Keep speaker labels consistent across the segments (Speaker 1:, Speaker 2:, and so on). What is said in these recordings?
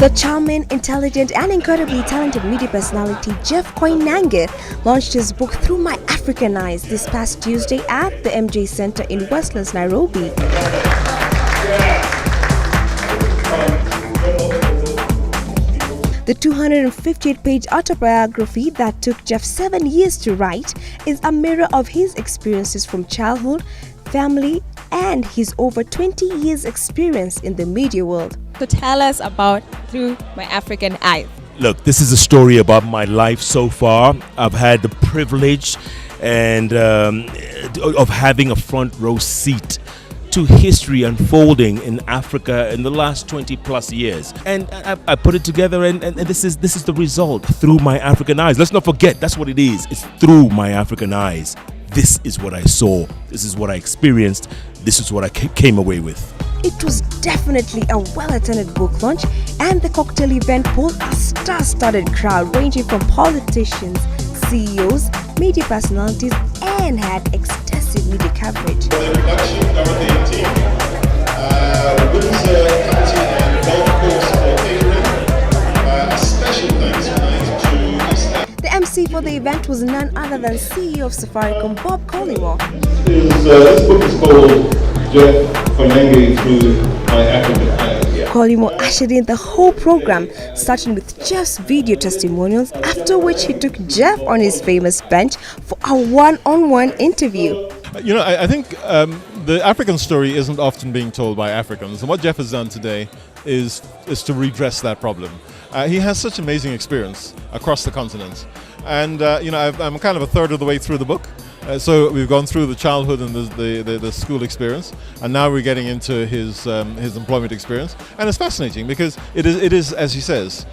Speaker 1: The charming, intelligent, and incredibly talented media personality Jeff Koinange launched his book Through My African Eyes this past Tuesday at the MJ Center in Westlands, Nairobi. The 258-page autobiography that took Jeff 7 years to write is a mirror of his experiences from childhood, family, and his over 20 years experience in the media world.
Speaker 2: To tell us about Through My African Eyes.
Speaker 3: Look, this is a story about my life so far. I've had the privilege and of having a front row seat to history unfolding in Africa in the last 20 plus years, and I put it together, and this is the result. Through my African eyes. Let's not forget, that's what it is. It's through my African eyes. This is what I saw. This is what I experienced. This is what I came away with.
Speaker 1: It was definitely a well-attended book launch, and the cocktail event pulled a star-studded crowd ranging from politicians, CEOs, media personalities, and had extensive media coverage.
Speaker 4: The production government team, Windsor County and Golf Course for catering. A special thanks tonight to Islam.
Speaker 1: The MC for the event was none other than CEO of Safaricom, Bob Koinange.
Speaker 4: This book is called Jeff Koinange Through My African Eyes.
Speaker 1: Koinange ushered in the whole program, starting with Jeff's video testimonials, after which he took Jeff on his famous bench for a one-on-one interview.
Speaker 5: You know, I think the African story isn't often being told by Africans, and what Jeff has done today is to redress that problem. He has such amazing experience across the continent, and you know, I'm kind of a third of the way through the book. So we've gone through the childhood and the school experience, and now we're getting into his employment experience, and it's fascinating because it is as he says,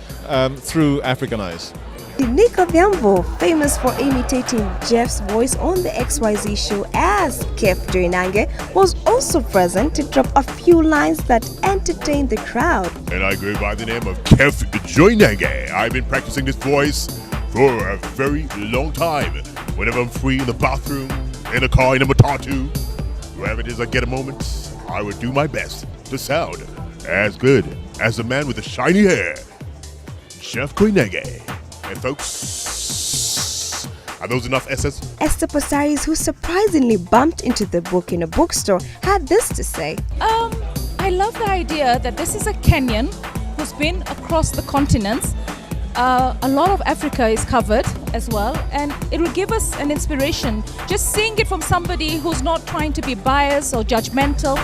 Speaker 5: through African eyes.
Speaker 1: Nico Thiambo, famous for imitating Jeff's voice on the XYZ show as Kef Koinange, was also present to drop a few lines that entertained the crowd.
Speaker 6: And I go by the name of Kef Koinange. I've been practicing this voice for a very long time. Whenever I'm free in the bathroom, in a car, in a matatu, wherever it is I get a moment, I would do my best to sound as good as the man with the shiny hair, Jeff Koinange. And folks, are those enough S's?
Speaker 1: Esther Pasaris, who surprisingly bumped into the book in a bookstore, had this to say.
Speaker 2: I love the idea that this is a Kenyan who's been across the continents. A lot of Africa is covered as well, and it will give us an inspiration just seeing it from somebody who's not trying to be biased or judgmental.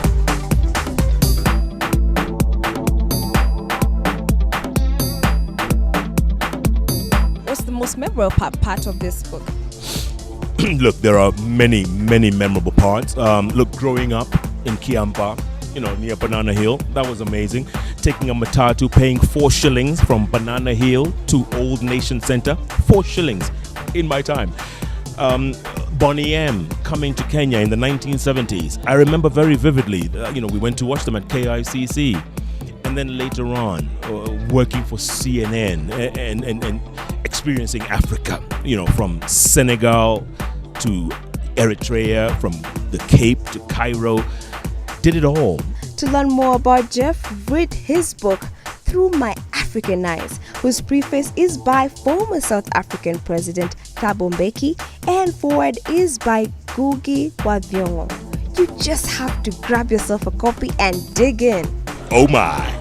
Speaker 2: What's the most memorable part of this book?
Speaker 3: Look, there are many memorable parts. Look, growing up in Kiampa, you know, near Banana Hill, that was amazing. Taking a matatu, paying 4 shillings from Banana Hill to Old Nation Center, 4 shillings in my time. Bonnie M coming to Kenya in the 1970s. I remember very vividly, you know, we went to watch them at KICC. And then later on, working for CNN and experiencing Africa, you know, from Senegal to Eritrea, from the Cape to Cairo, did it all.
Speaker 1: To learn more about Jeff, read his book, Through My African Eyes, whose preface is by former South African President Thabo Mbeki and foreword is by Ngugi wa Thiong'o. You just have to grab yourself a copy and dig in.
Speaker 3: Oh my!